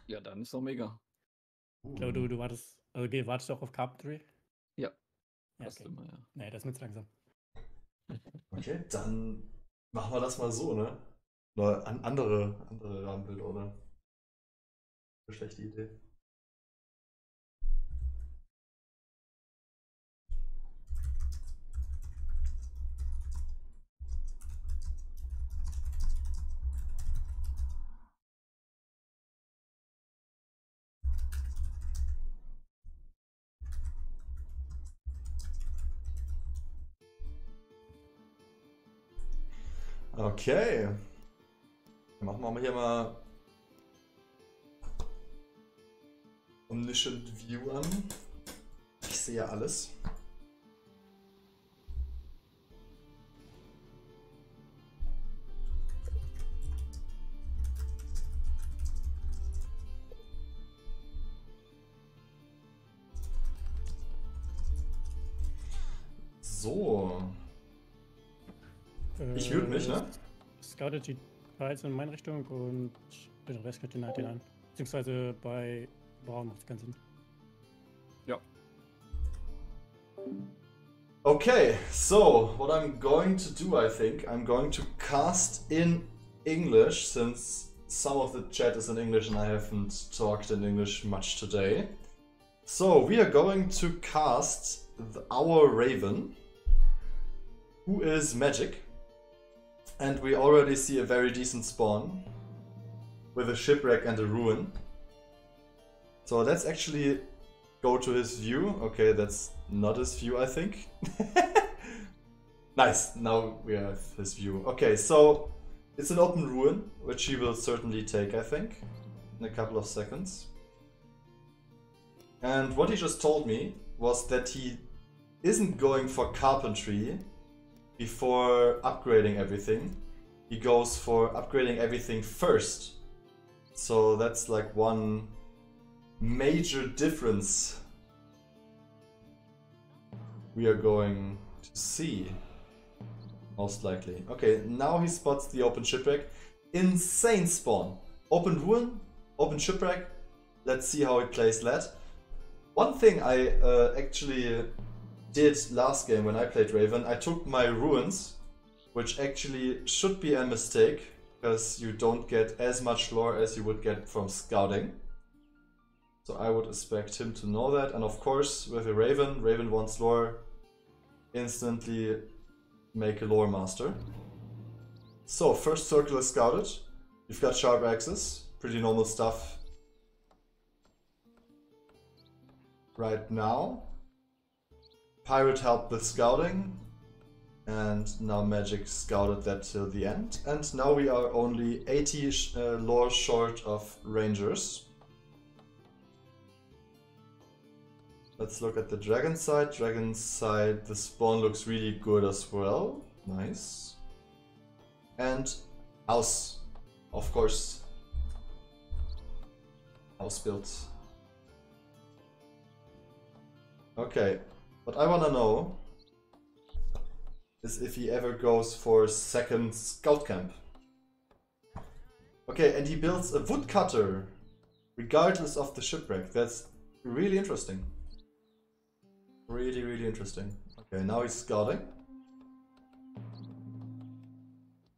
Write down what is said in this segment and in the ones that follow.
Ja, dann ist doch mega. Ich glaube, du wartest, also wartest du auch auf Carpentry? Ja. Ja, Fast okay. immer, ja. Nee, das ist mir zu langsam. Okay, dann machen wir das mal so, ne? Oder andere Rahmenbilder, oder? Eine schlechte Idee. Okay. Dann machen wir hier mal Omniscient View an. Ich sehe alles. So. Ich würde mich, ne? Scoutet die Teils in meine Richtung und den Rest könnt ihr halt an. Beziehungsweise bei Braun macht es keinen Sinn. Ja. Okay, so what I'm going to do, I think, I'm going to cast in English, since some of the chat is in English and I haven't talked in English much today. So we are going to cast our Raven, who is magic, and we already see a very decent spawn with a shipwreck and a ruin. So let's actually go to his view. Okay, that's not his view, I think. Nice, now we have his view. Okay, so it's an open ruin, which he will certainly take, I think, in a couple of seconds. And what he just told me was that he isn't going for carpentry before upgrading everything. He goes for upgrading everything first. So that's like one major difference we are going to see, most likely. Okay, now he spots the open shipwreck. Insane spawn. Open ruin, open shipwreck. Let's see how he plays that. One thing I actually did last game when I played Raven, I took my ruins, which actually should be a mistake, because you don't get as much lore as you would get from scouting. So I would expect him to know that, and of course with a Raven, Raven wants lore, instantly make a lore master. So first circle is scouted, you've got sharp axes, pretty normal stuff right now. Pirate helped with scouting, and now Magic scouted that till the end. And now we are only 80 lore short of Rangers. Let's look at the Dragon side. Dragon side, the spawn looks really good as well. Nice. And house, of course. House built. Okay, what I wanna know is if he ever goes for second scout camp. Okay, and he builds a woodcutter regardless of the shipwreck. That's really interesting. Really, really interesting. Okay, now he's scouting.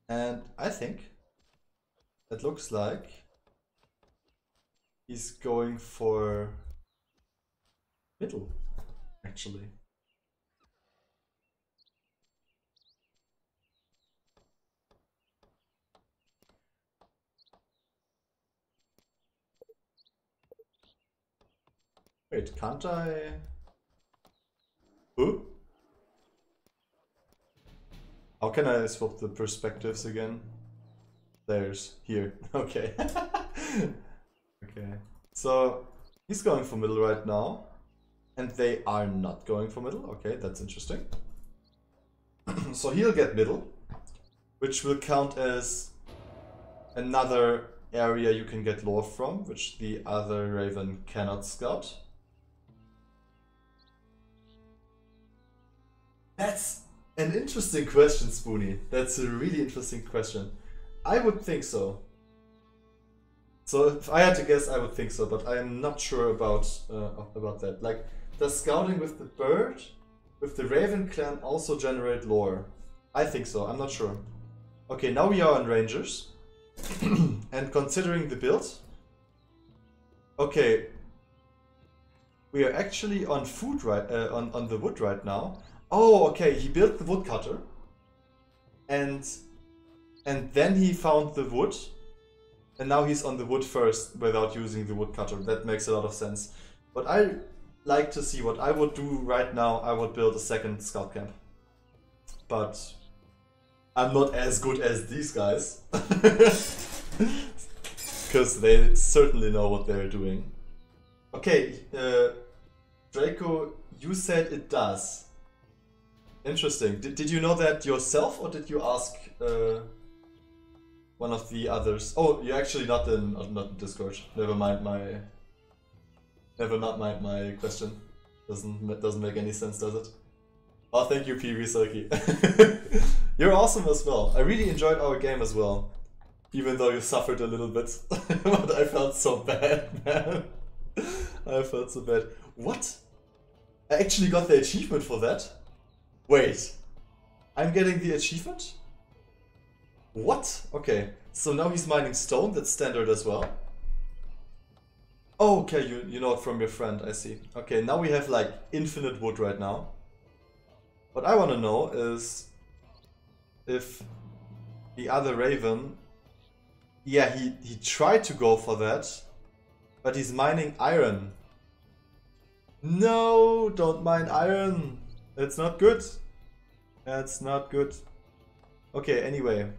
And I think it looks like he's going for middle, actually. Wait, can't I? Huh? How can I swap the perspectives again? There's here. Okay. Okay. So he's going for middle right now. And they are not going for middle. Okay, that's interesting. So he'll get middle, which will count as another area you can get lore from, which the other Raven cannot scout. That's an interesting question, Spoonie. That's a really interesting question. I would think so. So if I had to guess, I would think so, but I am not sure about that. Like, does scouting with the bird, with the Raven clan also generate lore? I think so, I'm not sure. Okay, now we are on Rangers. And considering the build... Okay. We are actually on food right, on the wood right now. Oh, okay, he built the Woodcutter. And then he found the wood. And now he's on the wood first without using the Woodcutter. That makes a lot of sense. But I like to see what I would do right now. I would build a second scout camp. But I'm not as good as these guys. Because they certainly know what they're doing. Okay, Draco, you said it does. Interesting. Did you know that yourself, or did you ask one of the others? Oh, you're actually not in Discord. Never mind my question. Doesn't make any sense, does it? Oh, thank you, P. Risoki. You're awesome as well. I really enjoyed our game as well, even though you suffered a little bit. But I felt so bad, man. I felt so bad. What? I actually got the achievement for that? Wait. I'm getting the achievement? What? Okay. So now he's mining stone, that's standard as well. Oh, okay, you know it from your friend, I see. Okay, now we have like infinite wood right now. What I want to know is if the other Raven... Yeah, he tried to go for that, but he's mining iron. No, don't mine iron. It's not good. That's not good. Okay, anyway.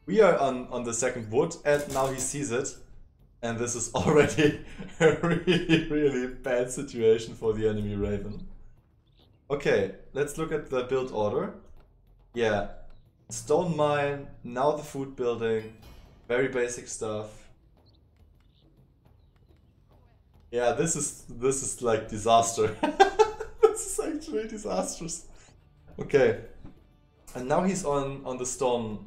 We are on the second wood, and now he sees it. And this is already a really, really bad situation for the enemy Raven. Okay, let's look at the build order. Yeah, stone mine, now the food building, very basic stuff. Yeah, this is like disaster. This is actually disastrous. Okay, and now he's on the stone.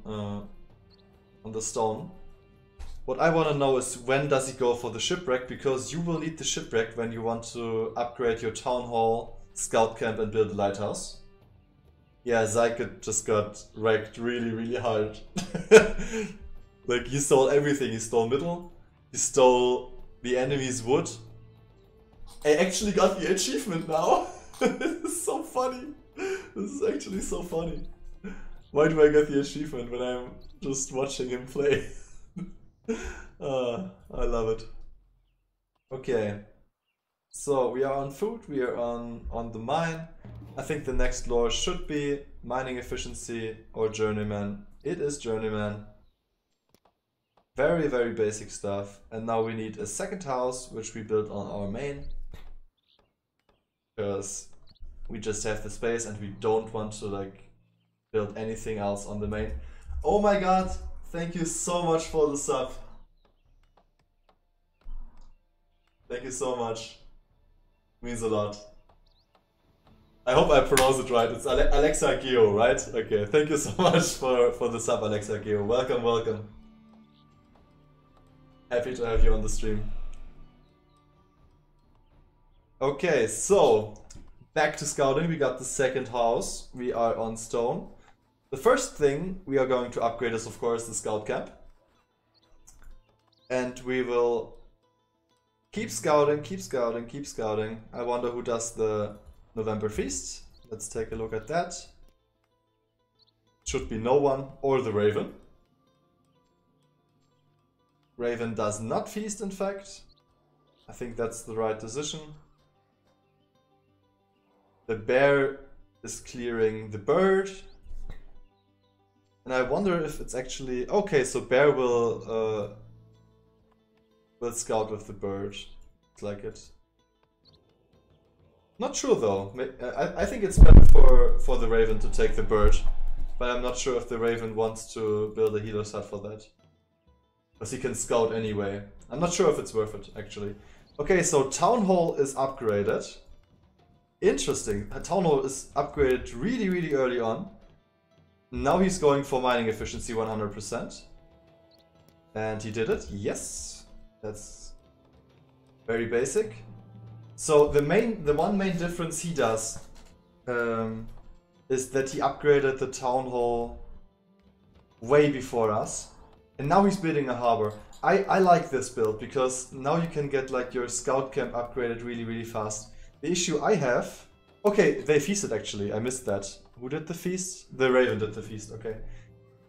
What I want to know is when does he go for the shipwreck, because you will need the shipwreck when you want to upgrade your town hall, scout camp, and build a lighthouse. Yeah, Zyke just got wrecked really, really hard. Like, he stole everything. He stole middle, he stole the enemy's wood. I actually got the achievement now. This is so funny. This is actually so funny. Why do I get the achievement when I'm just watching him play? I love it. Okay, so we are on food, we are on the mine. I think the next lore should be mining efficiency or journeyman. It is journeyman. Very, very basic stuff. And now we need a second house, which we built on our main. Because we just have the space and we don't want to like build anything else on the main. Oh my god, thank you so much for the sub. Thank you so much. Means a lot. I hope I pronounce it right. It's Alexa Geo, right? Okay, thank you so much for the sub, Alexa Geo. Welcome, welcome. Happy to have you on the stream. Okay, so back to scouting. We got the second house. We are on stone. The first thing we are going to upgrade is, of course, the scout camp. And we will keep scouting, keep scouting, keep scouting. I wonder who does the November feast. Let's take a look at that. Should be no one, or the Raven. Raven does not feast, in fact. I think that's the right decision. The bear is clearing the bird. And I wonder if it's actually... Okay, so bear will scout with the bird. It's like it. Not sure though. I think it's better for the Raven to take the bird. But I'm not sure if the Raven wants to build a healer's hut for that. Because he can scout anyway. I'm not sure if it's worth it, actually. Okay, so Town Hall is upgraded. Interesting. Town Hall is upgraded really, really early on. Now he's going for mining efficiency 100%. And he did it. Yes. That's very basic. So the one main difference he does is that he upgraded the town hall way before us. And now he's building a harbor. I like this build because now you can get like your scout camp upgraded really fast. The issue I have... Okay, they feasted actually, I missed that. Who did the feast? The Raven did the feast, okay.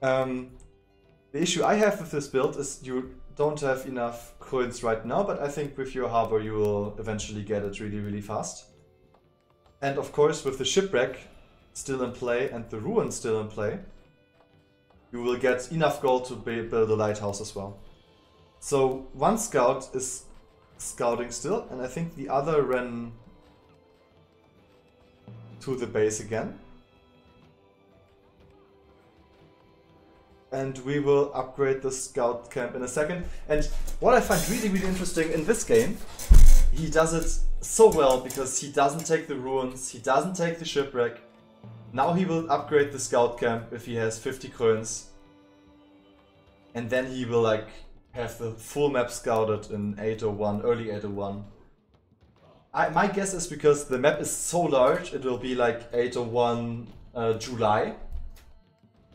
The issue I have with this build is you don't have enough coins right now, but I think with your harbor you will eventually get it really fast. And of course with the shipwreck still in play and the ruin still in play, you will get enough gold to build a lighthouse as well. So one scout is scouting still, and I think the other ran to the base again. And we will upgrade the scout camp in a second. And what I find really interesting in this game, he does it so well because he doesn't take the ruins, he doesn't take the shipwreck. Now he will upgrade the scout camp if he has 50 coins. And then he will like have the full map scouted in 801, early 801. My guess is because the map is so large, it will be like 801 July.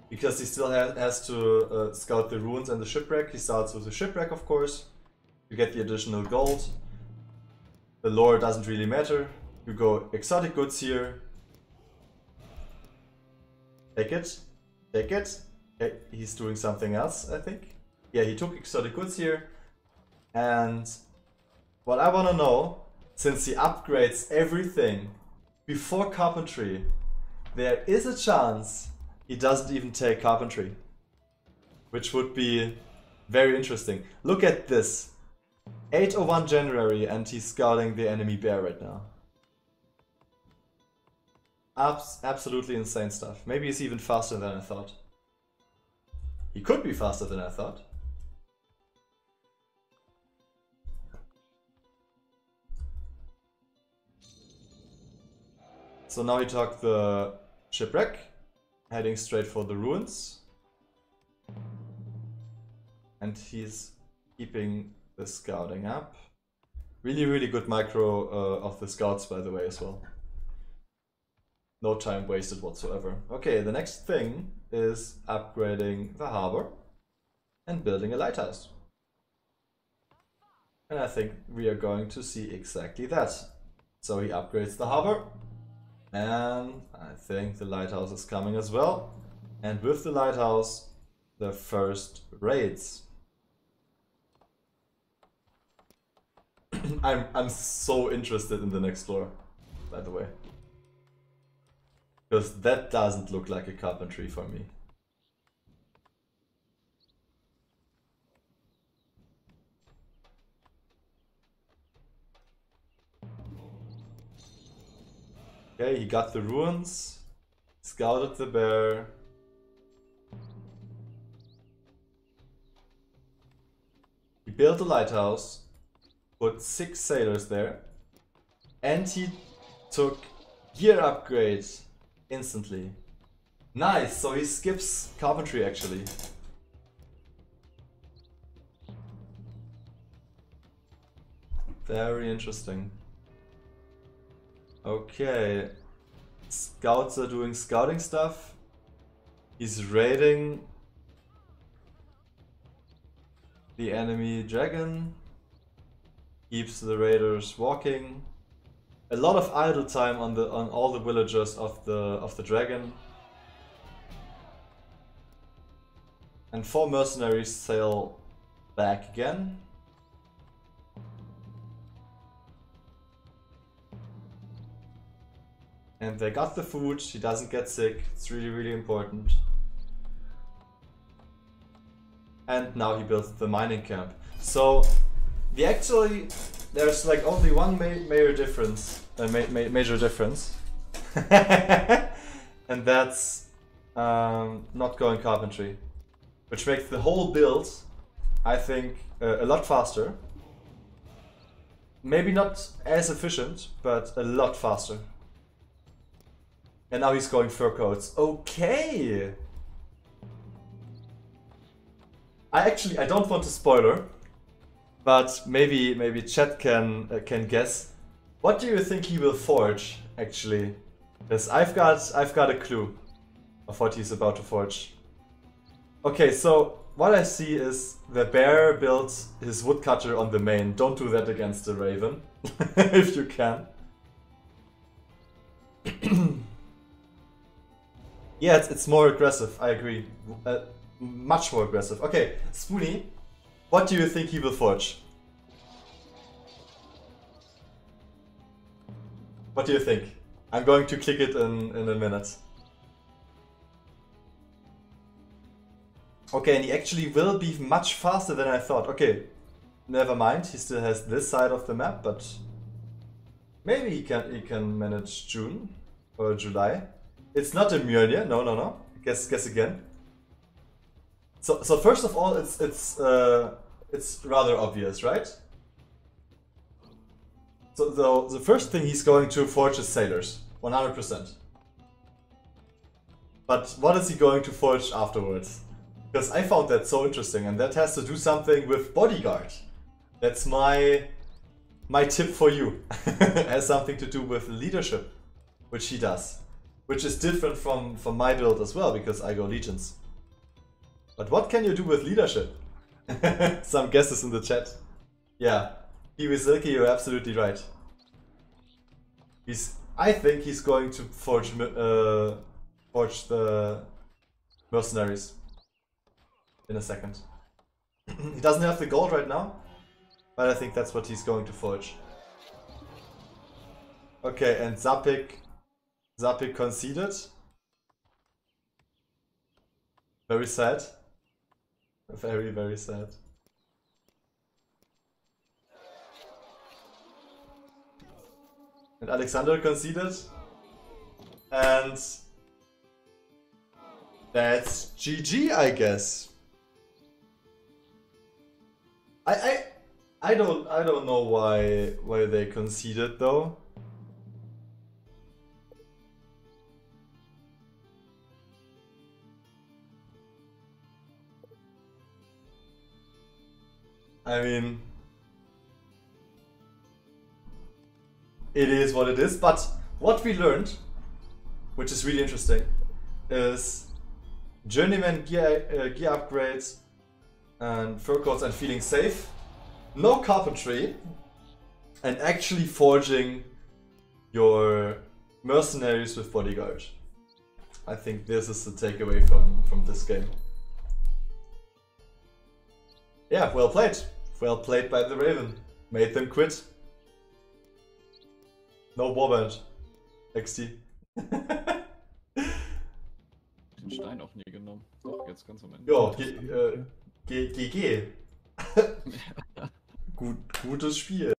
Because he still has to scout the ruins and the shipwreck. He starts with the shipwreck, of course. You get the additional gold. The lore doesn't really matter. You go exotic goods here. Take it. Take it. Okay, he's doing something else, I think. Yeah, he took exotic goods here. And what I want to know, since he upgrades everything before carpentry, there is a chance he doesn't even take carpentry, which would be very interesting. Look at this. 801 January and he's scouting the enemy bear right now. Absolutely insane stuff. Maybe he's even faster than I thought. He could be faster than I thought. So now he took the shipwreck, heading straight for the ruins. And he's keeping the scouting up. Really good micro of the scouts, by the way, as well. No time wasted whatsoever. Okay, the next thing is upgrading the harbor and building a lighthouse. And I think we are going to see exactly that. So he upgrades the harbor. And I think the lighthouse is coming as well. And with the lighthouse, the first raids. I'm so interested in the next lore, by the way. Because that doesn't look like a carpentry for me. Okay, he got the ruins, scouted the bear. He built a lighthouse, put 6 sailors there, and he took gear upgrade instantly. Nice, so he skips carpentry actually. Very interesting. Okay, scouts are doing scouting stuff. He's raiding the enemy dragon. Keeps the raiders walking. A lot of idle time on all the villagers of the dragon. And 4 mercenaries sail back again. And they got the food, he doesn't get sick, it's really important. And now he built the mining camp. So, there's like only one major difference, major difference. And that's not going carpentry. Which makes the whole build, I think, a lot faster. Maybe not as efficient, but a lot faster. And now he's going fur coats. Okay! I don't want to spoiler, but maybe chat can guess. What do you think he will forge actually? Because I've got a clue of what he's about to forge. Okay, so what I see is the bear built his woodcutter on the main. Don't do that against the raven, if you can. Yeah, it's more aggressive, I agree. Much more aggressive. Okay, Spoony, what do you think he will forge? What do you think? I'm going to click it in a minute. Okay, and he actually will be much faster than I thought. Okay, never mind, he still has this side of the map, but maybe he can manage June or July. It's not a Mjolnir, no. Guess again. So first of all, it's rather obvious, right? So the first thing he's going to forge is sailors, 100%. But what is he going to forge afterwards? Because I found that so interesting, and that has to do something with bodyguard. That's my tip for you. It has something to do with leadership, which he does. Which is different from my build as well, because I go legions. But what can you do with leadership? Some guesses in the chat. Yeah, Iwisilki, you're absolutely right. I think he's going to forge the mercenaries in a second. He doesn't have the gold right now, but I think that's what he's going to forge. Okay, and Zapik conceded. Very sad. Very, very sad. And Alexander conceded. And that's GG, I guess. I don't know why they conceded though. I mean, it is what it is, but what we learned, which is really interesting, is Journeymen gear upgrades and fur coats and feeling safe, no carpentry, and actually forging your mercenaries with bodyguard. I think this is the takeaway from this game. Yeah, well played. Well played by the Raven. Made them quit. No warband. XD. Den Stein auch nie genommen. Doch, jetzt ganz am Ende. Ja, GG. Gutes Spiel.